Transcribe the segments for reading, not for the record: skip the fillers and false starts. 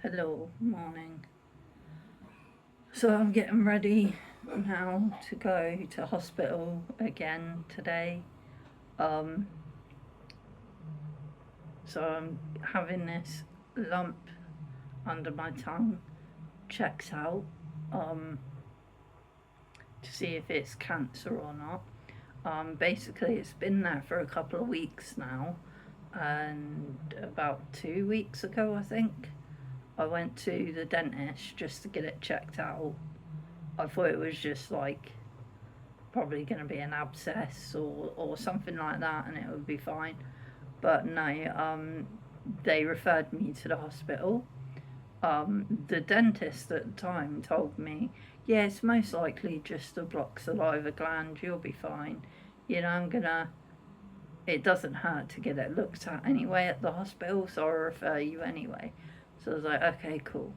Hello, morning. So I'm getting ready now to go to hospital again today. Um, so I'm having this lump under my tongue checked out um, to see if it's cancer or not. Basically, it's been there for a couple of weeks now, and about 2 weeks ago, I think, I went to the dentist just to get it checked out. I thought it was just like probably going to be an abscess or something like that and it would be fine. But no, they referred me to the hospital. The dentist at the time told me, yeah, it's most likely just a blocked saliva gland, you'll be fine. I'm gonna, it doesn't hurt to get it looked at anyway at the hospital, so I'll refer you anyway. So I was like, okay, cool.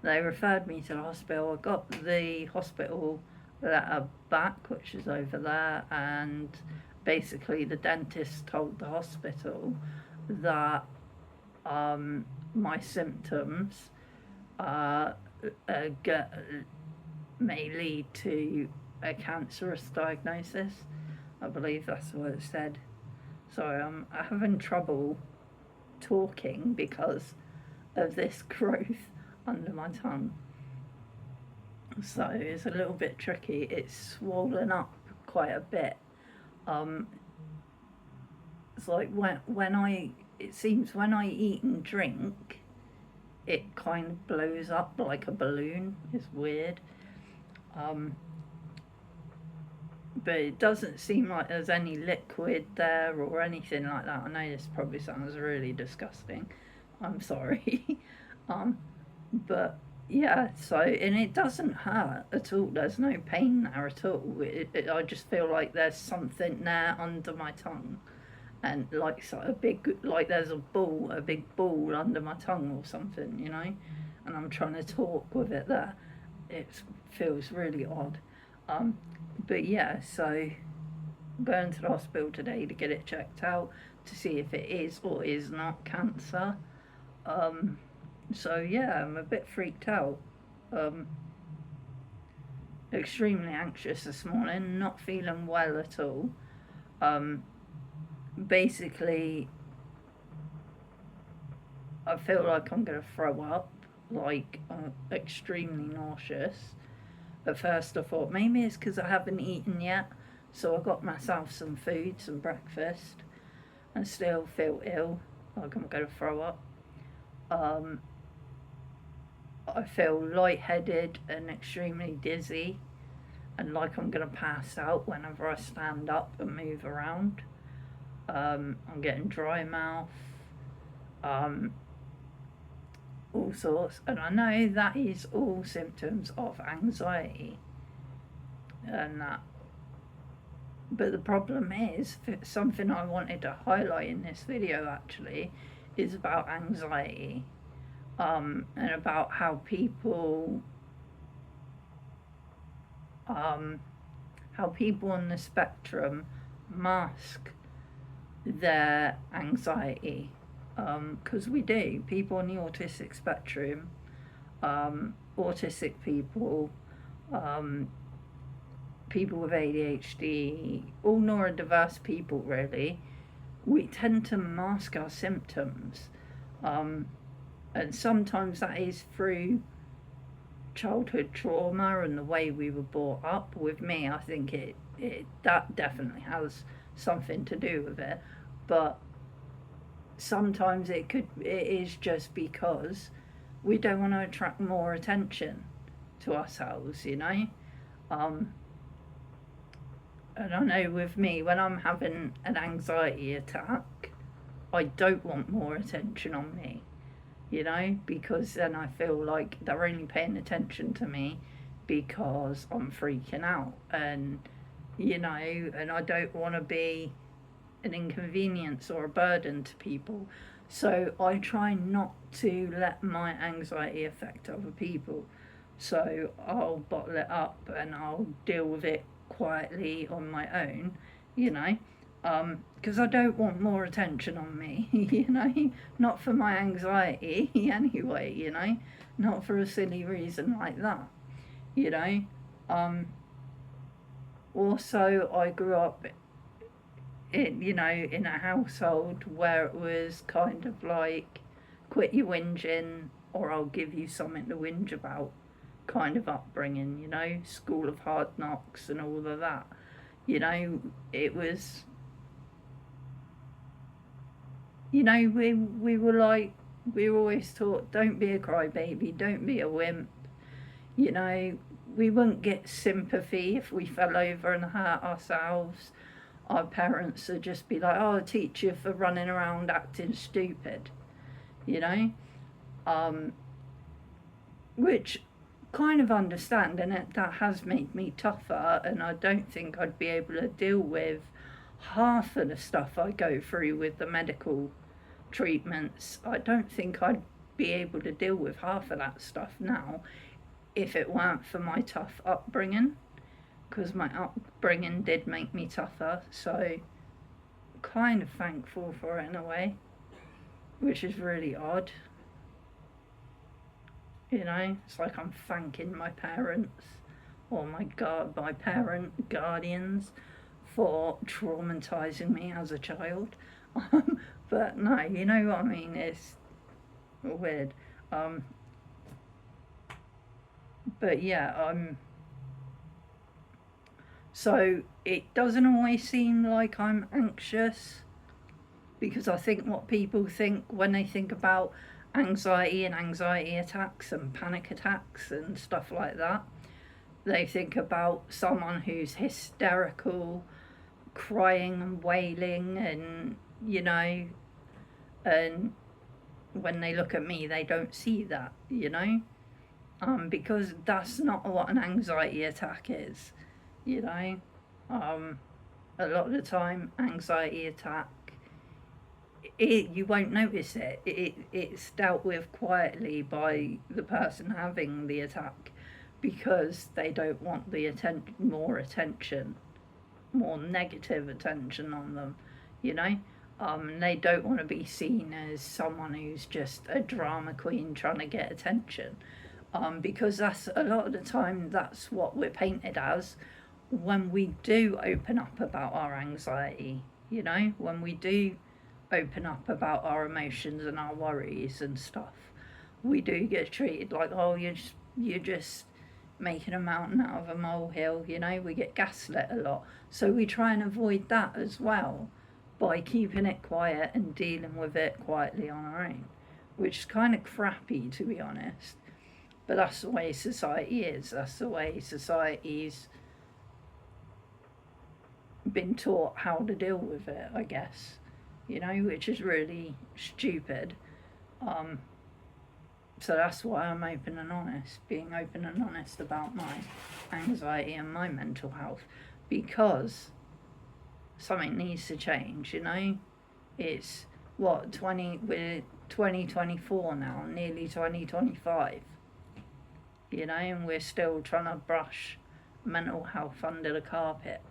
They referred me to the hospital. I got the hospital letter back, which is over there, and basically the dentist told the hospital that my symptoms uh, get, may lead to a cancerous diagnosis. I believe that's what it said. So I'm having trouble talking because of this growth under my tongue. So it's a little bit tricky. It's swollen up quite a bit. Um, it's like it seems when I eat and drink, it kind of blows up like a balloon. It's weird. Um, but it doesn't seem like there's any liquid there or anything like that. I know this probably sounds really disgusting. I'm sorry. um, but yeah, so, and it doesn't hurt at all. There's no pain there at all. I just feel like there's something there under my tongue. And like so a big, like there's a big ball under my tongue or something. And I'm trying to talk with it there. It feels really odd. Um, but yeah, so I'm going to the hospital today to get it checked out to see if it is or is not cancer. Um, so yeah, I'm a bit freaked out. Um, Extremely anxious this morning, not feeling well at all. Um, Basically, I feel like I'm going to throw up, like extremely nauseous. At first, I thought maybe it's because I haven't eaten yet, so I got myself some food, some breakfast, and still feel ill, like I'm going to throw up. Um, I feel lightheaded and extremely dizzy, and like I'm going to pass out whenever I stand up and move around. I'm getting dry mouth, um, all sorts, and I know that is all symptoms of anxiety, and that. But the problem is, something I wanted to highlight in this video actually, is about anxiety, and about um, how people on the spectrum mask their anxiety, because we do. People on the autistic spectrum, autistic people, um, people with ADHD, all neurodiverse people really, we tend to mask our symptoms. Um, and sometimes that is through childhood trauma and the way we were brought up. With me, I think it that definitely has something to do with it. But sometimes it is just because we don't want to attract more attention to ourselves. Um, and I know with me, when I'm having an anxiety attack, I don't want more attention on me, because then I feel like they're only paying attention to me because I'm freaking out. And I don't want to be an inconvenience or a burden to people. So I try not to let my anxiety affect other people. So I'll bottle it up and I'll deal with it quietly on my own, you know. Because I don't want more attention on me, you know, not for my anxiety anyway, you know, not for a silly reason like that, you know. Um, Also, I grew up in, you know, in a household where it was kind of like, quit your whinging or I'll give you something to whinge about kind of upbringing, you know, school of hard knocks and all of that. You know, it was, you know, we were like, we were always taught, don't be a crybaby, don't be a wimp, you know, we wouldn't get sympathy if we fell over and hurt ourselves. Our parents would just be like, oh, I'll teach you for running around acting stupid, you know? Um, which kind of understand, and that has made me tougher, and I don't think I'd be able to deal with half of the stuff I go through with the medical treatments. I don't think I'd be able to deal with half of that stuff now if it weren't for my tough upbringing, because my upbringing did make me tougher, so kind of thankful for it in a way, which is really odd. You know, it's like I'm thanking my parents or my parent guardians for traumatizing me as a child. But no, you know what I mean? It's weird. Um, but yeah, so it doesn't always seem like I'm anxious, because I think what people think when they think about anxiety and anxiety attacks and panic attacks and stuff like that, they think about someone who's hysterical, crying and wailing, and you know, and when they look at me, they don't see that, you know, because that's not what an anxiety attack is, you know. Um, a lot of the time, anxiety attack, you won't notice it. It's dealt with quietly by the person having the attack because they don't want the more attention, more negative attention on them, you know. They don't want to be seen as someone who's just a drama queen trying to get attention, because that's a lot of the time that's what we're painted as when we do open up about our anxiety. You know, when we do open up about our emotions and our worries and stuff, we do get treated like, oh, you're just making a mountain out of a molehill. You know, we get gaslit a lot, so we try and avoid that as well by keeping it quiet and dealing with it quietly on our own, which is kind of crappy, to be honest. But that's the way society is. That's the way society's been taught how to deal with it, I guess. You know, which is really stupid. Um, so that's why I'm open and honest, being open and honest about my anxiety and my mental health, because something needs to change, you know? It's what, we're 2024 now, nearly 2025, you know, and we're still trying to brush mental health under the carpet,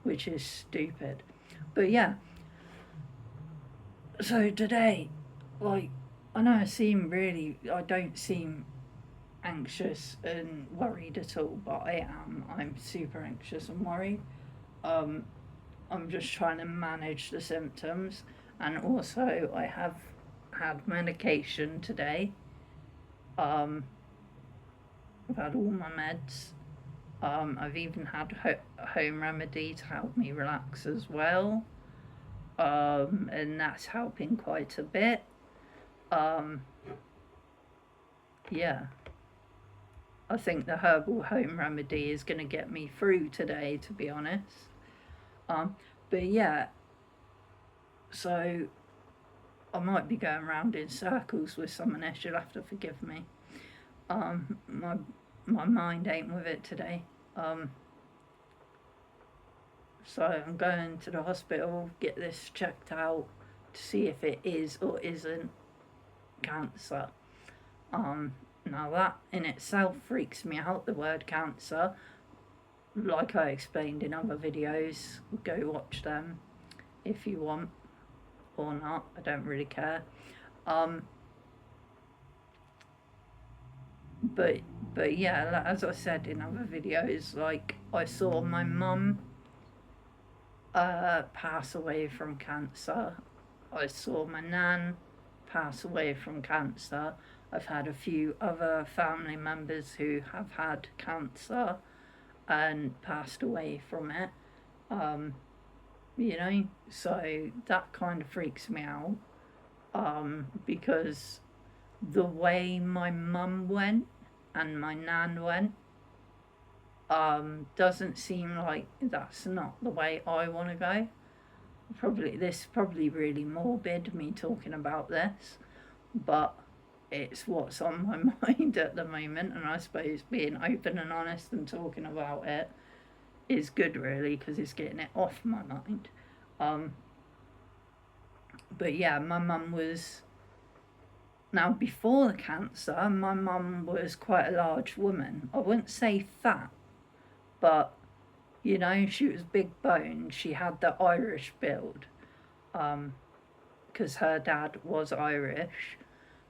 which is stupid. But yeah, so today, like, I know I don't seem anxious and worried at all, but I am. I'm super anxious and worried. Um, I'm just trying to manage the symptoms, and also I have had medication today. Um, I've had all my meds. I've even had a home remedy to help me relax as well, and that's helping quite a bit. Um, yeah, I think the herbal home remedy is going to get me through today, to be honest. But yeah, so I might be going round in circles with some of this. You'll have to forgive me. My mind ain't with it today. So I'm going to the hospital, get this checked out to see if it is or isn't cancer. Now, that in itself freaks me out, the word cancer, like I explained in other videos, go watch them if you want or not. I don't really care. But yeah, as I said in other videos, like I saw my mum pass away from cancer. I saw my nan pass away from cancer. I've had a few other family members who have had cancer and passed away from it. You know, so that kind of freaks me out. Because the way my mum went and my nan went, doesn't seem like that's not the way I want to go. Probably really morbid, me talking about this, but it's what's on my mind at the moment, and I suppose being open and honest and talking about it is good, really, because it's getting it off my mind. But yeah, my mum was, now before the cancer, my mum was quite a large woman. I wouldn't say fat, but you know, she was big boned. She had the Irish build, because her dad was Irish,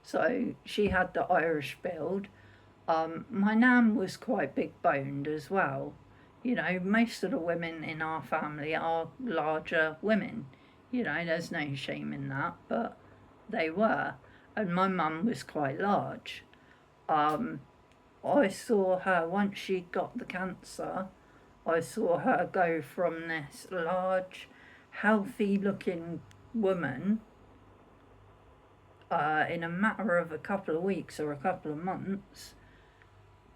so she had the Irish build. My nan was quite big boned as well. You know, most of the women in our family are larger women. You know, there's no shame in that, but they were. And my mum was quite large. I saw her, once she got the cancer, I saw her go from this large, healthy looking woman in a matter of a couple of weeks or a couple of months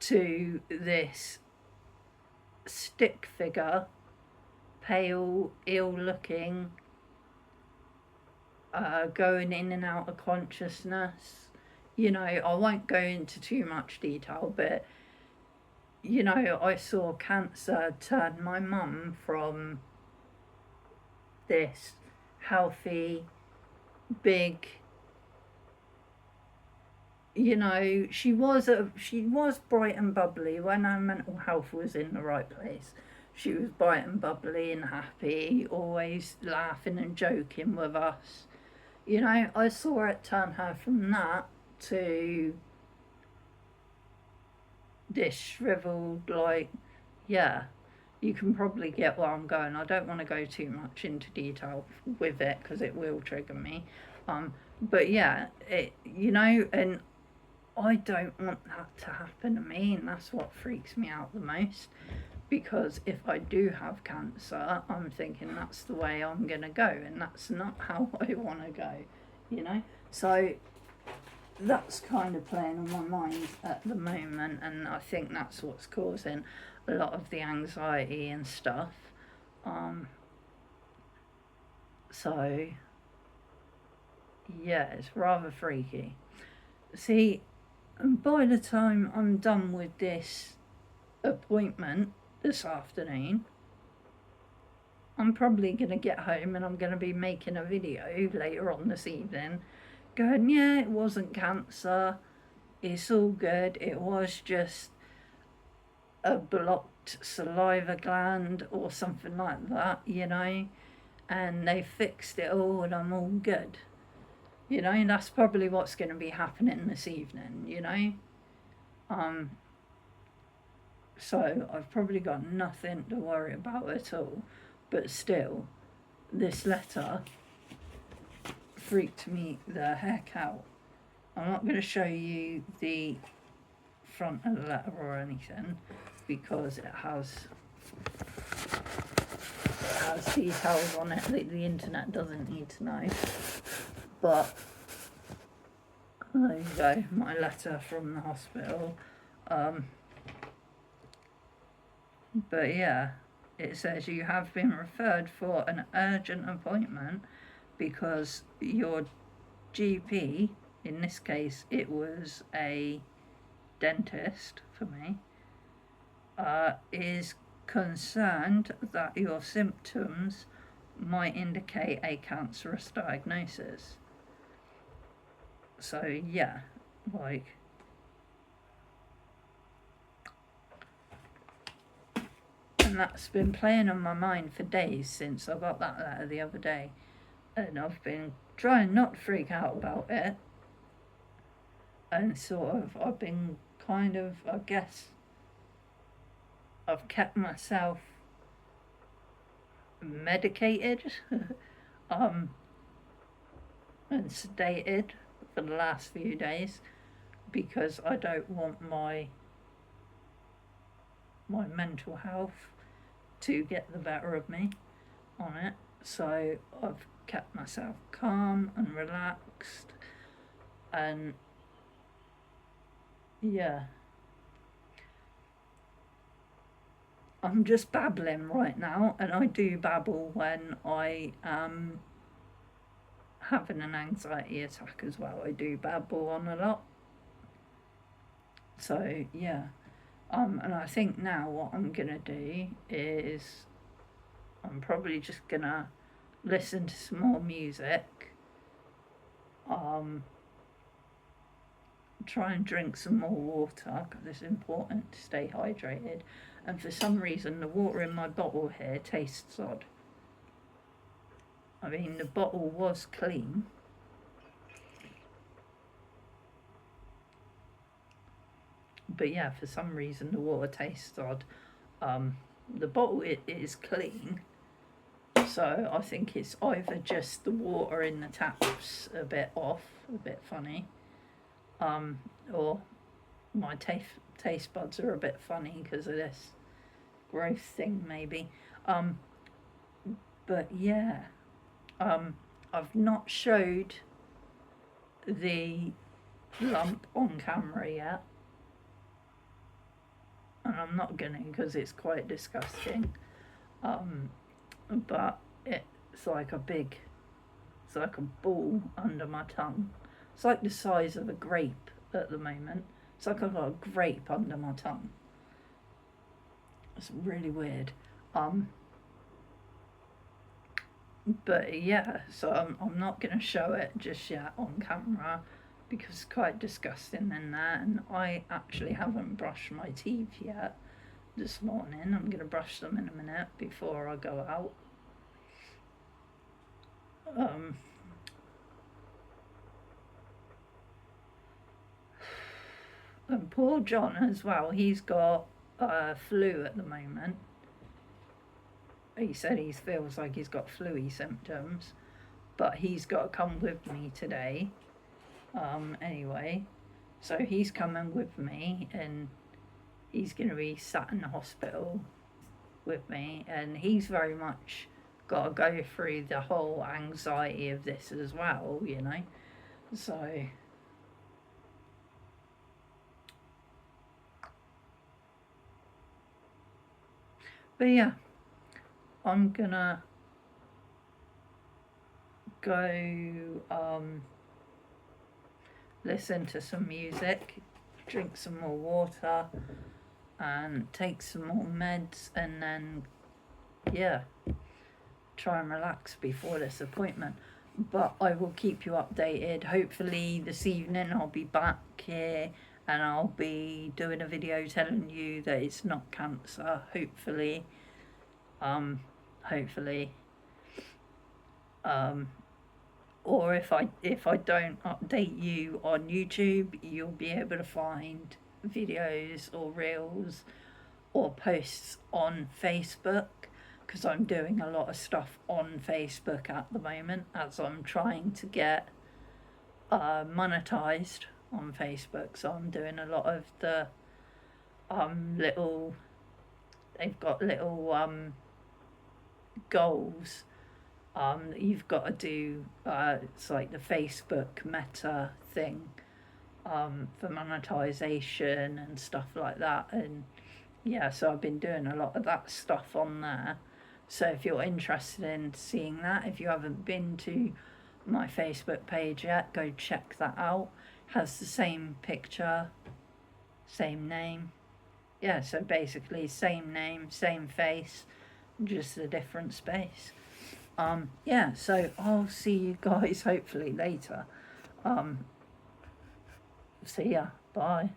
to this stick figure, pale, ill looking, going in and out of consciousness. You know, I won't go into too much detail, but you know, I saw cancer turn my mum from this healthy, big, you know, she was bright and bubbly when her mental health was in the right place. She was bright and bubbly and happy, always laughing and joking with us. You know, I saw it turn her from that to this shriveled, like, yeah, you can probably get where I'm going. I don't want to go too much into detail with it because it will trigger me. But yeah, you know, and I don't want that to happen to me, and that's what freaks me out the most. Because if I do have cancer, I'm thinking that's the way I'm gonna go, and that's not how I want to go, you know. So that's kind of playing on my mind at the moment, and I think that's what's causing a lot of the anxiety and stuff. So yeah, it's rather freaky. See, by the time I'm done with this appointment this afternoon, I'm probably going to get home and I'm going to be making a video later on this evening going, yeah, it wasn't cancer, it's all good, it was just a blocked saliva gland or something like that, you know, and they fixed it all and I'm all good. You know, that's probably what's going to be happening this evening, you know. So I've probably got nothing to worry about at all. But still, this letter freaked me the heck out. I'm not going to show you the front of the letter or anything because it has details on it that the internet doesn't need to know. But there you go, my letter from the hospital. But yeah, it says you have been referred for an urgent appointment because your GP, in this case it was a dentist for me, is concerned that your symptoms might indicate a cancerous diagnosis. So yeah, like, And that's been playing on my mind for days since I got that letter the other day. And I've been trying not to freak out about it. And sort of, I've been kind of, I guess, I've kept myself medicated and sedated for the last few days because I don't want my mental health to get the better of me on it. So I've kept myself calm and relaxed, and yeah, I'm just babbling right now, and I do babble when I am having an anxiety attack as well. I do babble on a lot. So yeah, and I think now what I'm gonna do is I'm probably just gonna listen to some more music, try and drink some more water because it's important to stay hydrated. And for some reason, the water in my bottle here tastes odd. I mean, the bottle was clean, but yeah, for some reason the water tastes odd. The bottle it is clean, so I think it's either just the water in the tap's a bit off, a bit funny, or my taste buds are a bit funny because of this growth thing maybe. But yeah, I've not showed the lump on camera yet, and I'm not gonna because it's quite disgusting. But it's like it's like a ball under my tongue. It's like the size of a grape at the moment. It's like I've got a grape under my tongue. It's really weird. But yeah, so I'm not going to show it just yet on camera because it's quite disgusting in there, and I actually haven't brushed my teeth yet this morning. I'm going to brush them in a minute before I go out. And poor John as well, he's got flu at the moment. He said he feels like he's got flu-y symptoms, but he's got to come with me today. Anyway, so he's coming with me, and he's going to be sat in the hospital with me, and he's very much got to go through the whole anxiety of this as well, you know. So but yeah, I'm gonna go listen to some music, drink some more water, and take some more meds, and then yeah, try and relax before this appointment. But I will keep you updated. Hopefully this evening I'll be back here and I'll be doing a video telling you that it's not cancer, hopefully. Or if I don't update you on YouTube, you'll be able to find videos or reels or posts on Facebook, because I'm doing a lot of stuff on Facebook at the moment as I'm trying to get monetized on Facebook. So I'm doing a lot of the they've got little goals that you've got to do. It's like the Facebook Meta thing for monetization and stuff like that. And yeah, so I've been doing a lot of that stuff on there. So if you're interested in seeing that, if you haven't been to my Facebook page yet, go check that out. Has the same picture, same name. Yeah, so basically same name, same face, just a different space. Yeah, so I'll see you guys hopefully later. See ya. Bye.